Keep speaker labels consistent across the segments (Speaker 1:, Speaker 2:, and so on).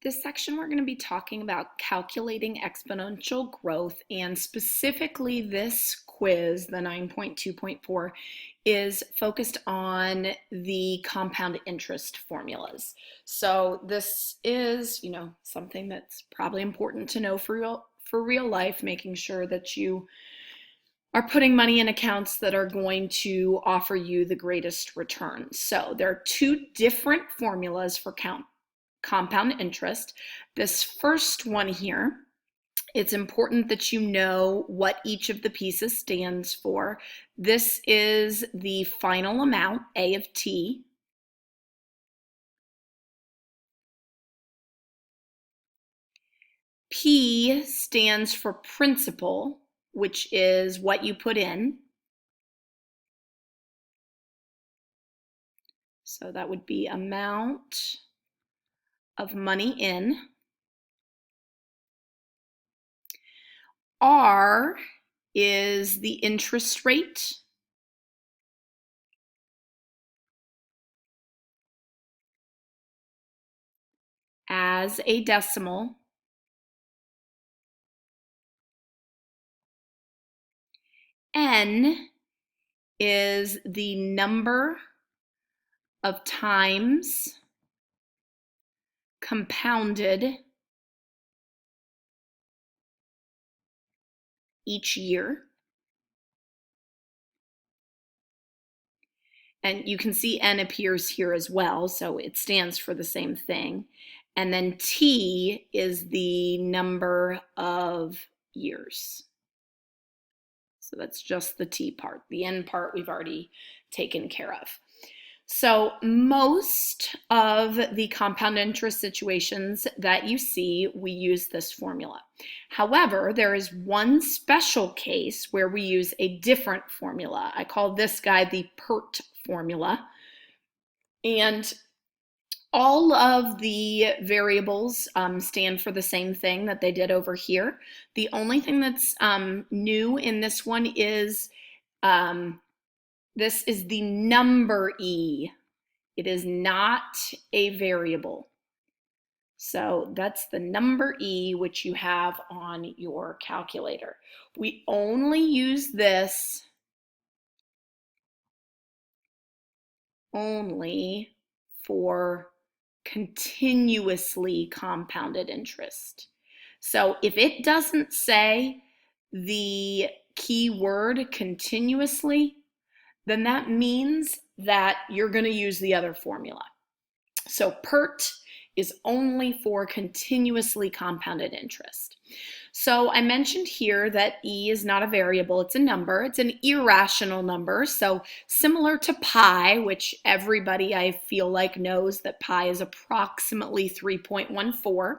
Speaker 1: This section we're going to be talking about calculating exponential growth, and specifically this quiz, the 9.2.4, is focused on the compound interest formulas. So this is, something that's probably important to know for real life, making sure that you are putting money in accounts that are going to offer you the greatest return. So there are two different formulas for compound interest. This first one here, it's important that you know what each of the pieces stands for. This is the final amount, A of t. P stands for principal, which is what you put in. So that would be amount of money in. R is the interest rate. As a decimal. N is the number of times compounded each year. And you can see N appears here as well, so it stands for the same thing. And then T is the number of years. So that's just the T part. The N part we've already taken care of. So most of the compound interest situations that you see, we use this formula. However, there is one special case where we use a different formula. I call this guy the PERT formula. And all of the variables stand for the same thing that they did over here. The only thing that's new in this one is this is the number E. It is not a variable. So that's the number E, which you have on your calculator. We only use this only for continuously compounded interest. So if it doesn't say the keyword continuously, then that means that you're going to use the other formula. So PERT is only for continuously compounded interest. So I mentioned here that E is not a variable, it's a number. It's an irrational number. So similar to pi, which everybody I feel like knows that pi is approximately 3.14.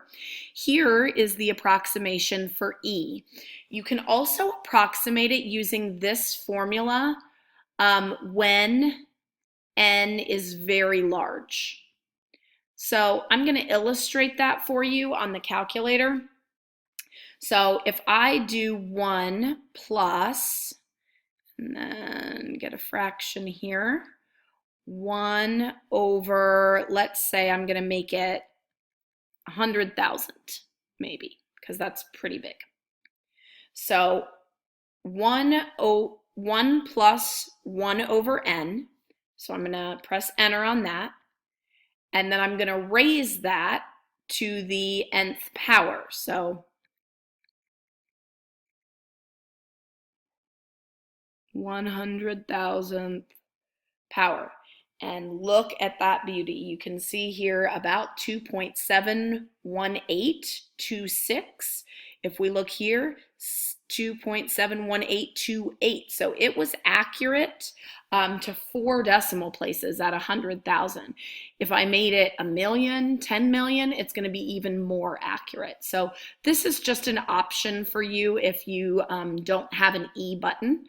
Speaker 1: Here is the approximation for E. You can also approximate it using this formula when n is very large. So I'm going to illustrate that for you on the calculator. So if I do 1 plus, and then get a fraction here, 1 over, let's say I'm going to make it 100,000 maybe, because that's pretty big. So 1 plus 1 over n, so I'm going to press enter on that, and then I'm going to raise that to the nth power. So 100,000th power. And look at that beauty. You can see here about 2.71826. If we look here, 2.71828. So it was accurate to 4 decimal places at 100,000. If I made it 1,000,000, 10 million, it's going to be even more accurate. So this is just an option for you if you don't have an E button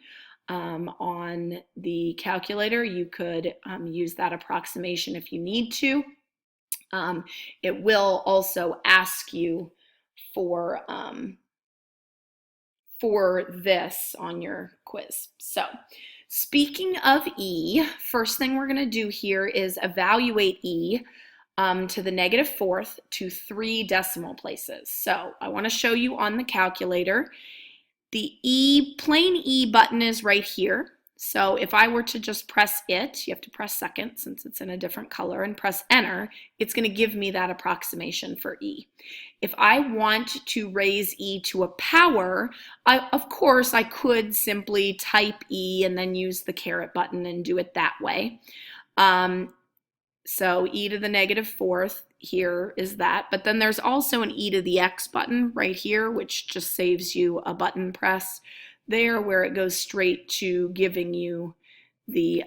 Speaker 1: on the calculator. You could use that approximation if you need to. It will also ask you for this on your quiz. So speaking of E, first thing we're going to do here is evaluate E. to the negative fourth to 3 decimal places. So I want to show you on the calculator. The plain E button is right here. So if I were to just press it, you have to press second since it's in a different color, and press enter, it's going to give me that approximation for E. If I want to raise E to a power, of course I could simply type E and then use the caret button and do it that way. So e to the negative fourth here is that, but then there's also an e to the x button right here, which just saves you a button press there where it goes straight to giving you the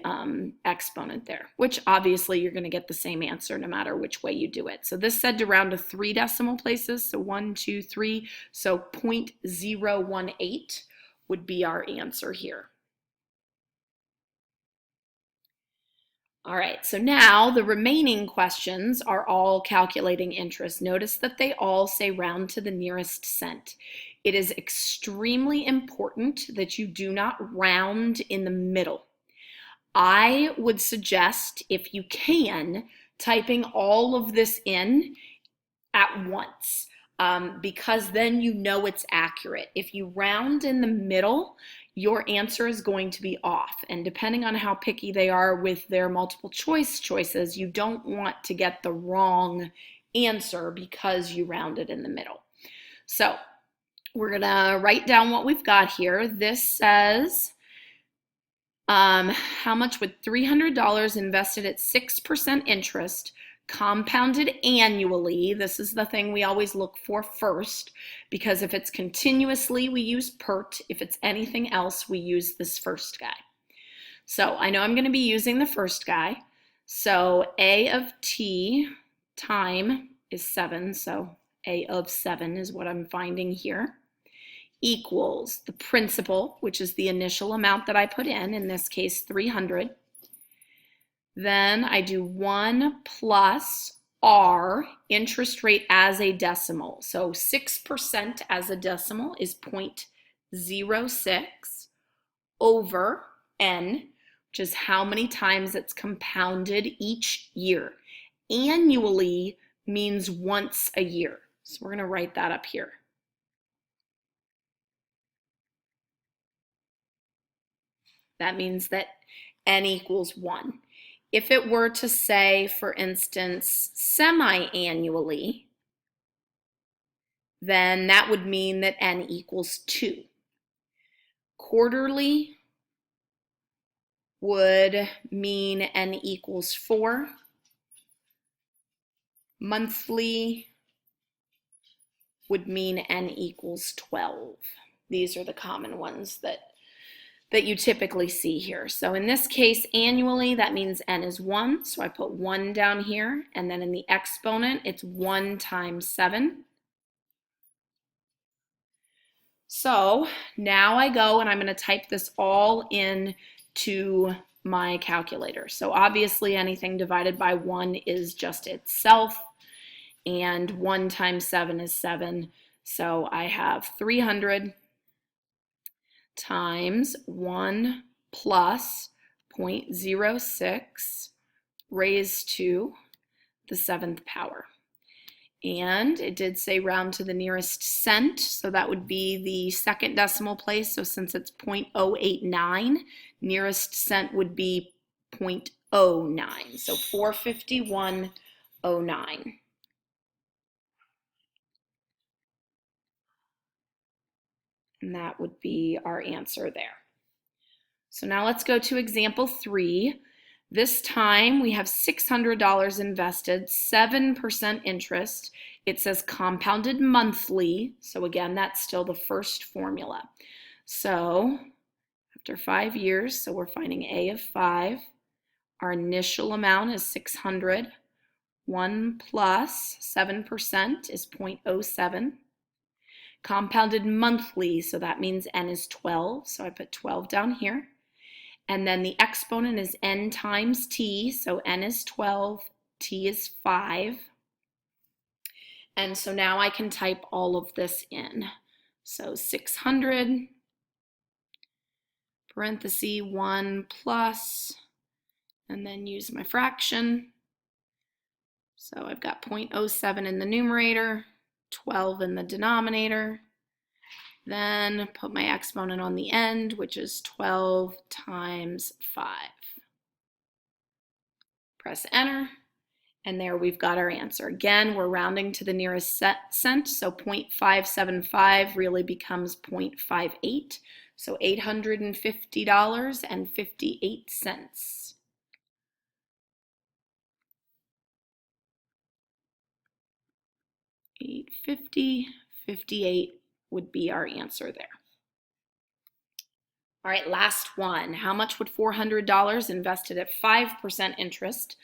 Speaker 1: exponent there, which obviously you're going to get the same answer no matter which way you do it. So this said to round to 3 decimal places, so 1, 2, 3, so 0.018 would be our answer here. All right, so now the remaining questions are all calculating interest. Notice that they all say round to the nearest cent. It is extremely important that you do not round in the middle. I would suggest, if you can, typing all of this in at once, because then you know it's accurate. If you round in the middle, your answer is going to be off. And depending on how picky they are with their multiple choice choices, you don't want to get the wrong answer because you rounded in the middle. So we're going to write down what we've got here. This says, how much would $300 invested at 6% interest compounded annually? This is the thing we always look for first, because if it's continuously, we use PERT. If it's anything else, we use this first guy. So I know I'm going to be using the first guy. So A of t time is 7, so A of 7 is what I'm finding here, equals the principal, which is the initial amount that I put in this case 300. Then I do 1 plus R, interest rate as a decimal. So 6% as a decimal is 0.06 over N, which is how many times it's compounded each year. Annually means once a year. So we're going to write that up here. That means that N equals 1. If it were to say, for instance, semi-annually, then that would mean that N equals 2. Quarterly would mean N equals 4. Monthly would mean N equals 12. These are the common ones that you typically see here. So in this case, annually, that means N is 1. So I put 1 down here. And then in the exponent, it's 1 times 7. So now I go and I'm going to type this all in to my calculator. So obviously anything divided by 1 is just itself. And 1 times 7 is 7. So I have 300 times 1 plus 0.06 raised to the 7th power. And it did say round to the nearest cent, so that would be the second decimal place. So since it's 0.089, nearest cent would be 0.09. So 451.09. And that would be our answer there. So now let's go to example 3. This time we have $600 invested, 7% interest. It says compounded monthly. So again, that's still the first formula. So after 5 years, so we're finding A of 5. Our initial amount is 600. 1 plus 7% is 0.07. Compounded monthly, so that means N is 12. So I put 12 down here. And then the exponent is N times T, so N is 12, T is 5. And so now I can type all of this in. So 600, parenthesis 1 plus, and then use my fraction. So I've got 0.07 in the numerator, 12 in the denominator. Then put my exponent on the end, which is 12 times 5. Press enter, and there we've got our answer. Again, we're rounding to the nearest cent, so 0.575 really becomes 0.58, so $850.58. $850.58 would be our answer there. All right, last one. How much would $400 invested at 5% interest,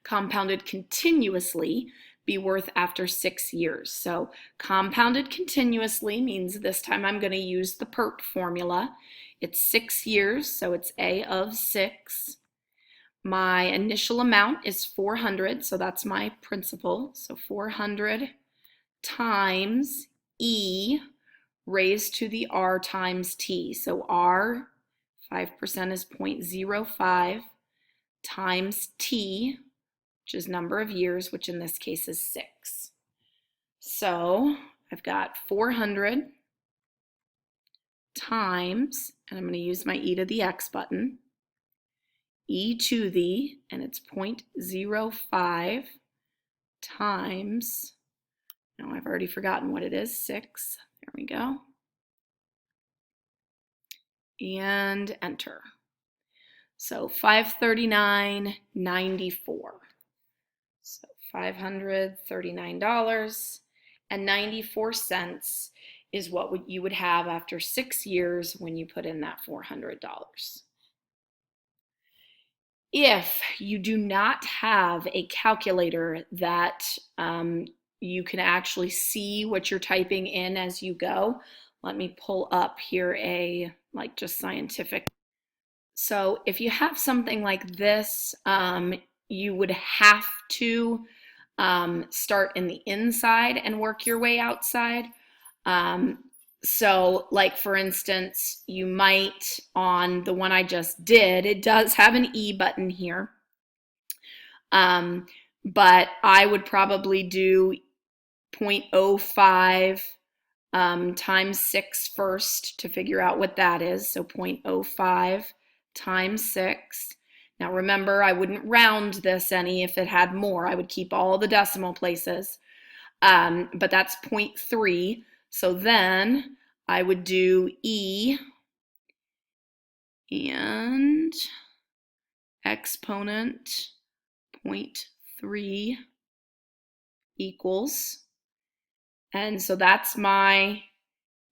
Speaker 1: compounded continuously, be worth after 6 years? So compounded continuously means this time I'm going to use the PERT formula. It's 6 years, so it's A of 6. My initial amount is 400, so that's my principal. So 400 times E raised to the R times T. So R, 5% is 0.05 times T, which is number of years, which in this case is 6. So I've got 400 times, and I'm going to use my e to the x button, e to the, and it's 0.05 times, no, I've already forgotten what it is, 6. There we go. And enter. So $539.94. So $539.94 is what you would have after 6 years when you put in that $400. If you do not have a calculator that you can actually see what you're typing in as you go, let me pull up here a just scientific. So if you have something like this, you would have to start in the inside and work your way outside. So like for instance, you might, on the one I just did, it does have an E button here. But I would probably do 0.05 times 6 first to figure out what that is. So 0.05 times 6. Now remember, I wouldn't round this any if it had more. I would keep all the decimal places. But that's 0.3. So then I would do E and exponent 0.3 equals. And so that's my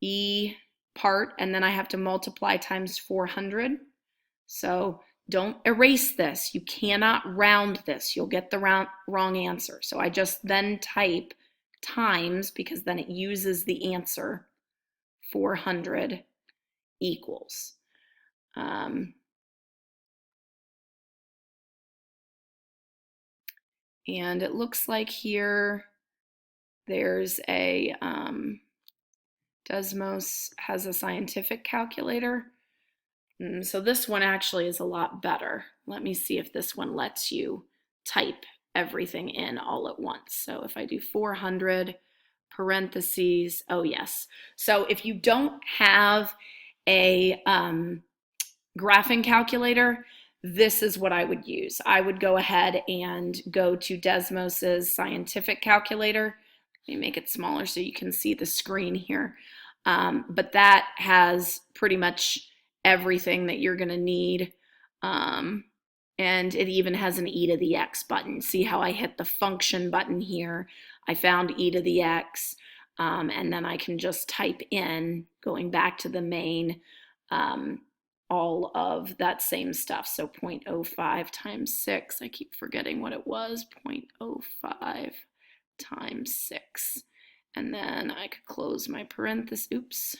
Speaker 1: E part, and then I have to multiply times 400. So don't erase this. You cannot round this. You'll get the wrong answer. So I just then type times, because then it uses the answer, 400 equals. And it looks like here there's a, Desmos has a scientific calculator. So this one actually is a lot better. Let me see if this one lets you type everything in all at once. So if I do 400 parentheses, oh yes. So if you don't have a graphing calculator, this is what I would use. I would go ahead and go to Desmos's scientific calculator. Let me make it smaller so you can see the screen here. But that has pretty much everything that you're going to need. And it even has an e to the x button. See how I hit the function button here? I found e to the x, and then I can just type in, going back to the main, all of that same stuff. So 0.05 times 6, I keep forgetting what it was, 0.05 times 6. And then I could close my parenthesis. Oops.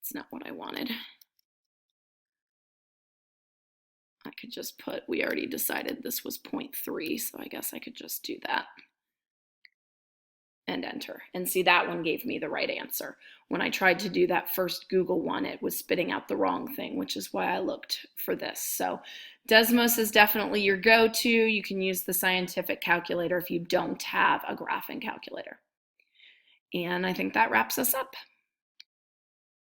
Speaker 1: It's not what I wanted. I could just put, we already decided this was 0.3, so I guess I could just do that. and enter. And see, that one gave me the right answer. When I tried to do that first Google one, it was spitting out the wrong thing, which is why I looked for this. So Desmos is definitely your go-to. You can use the scientific calculator if you don't have a graphing calculator. And I think that wraps us up.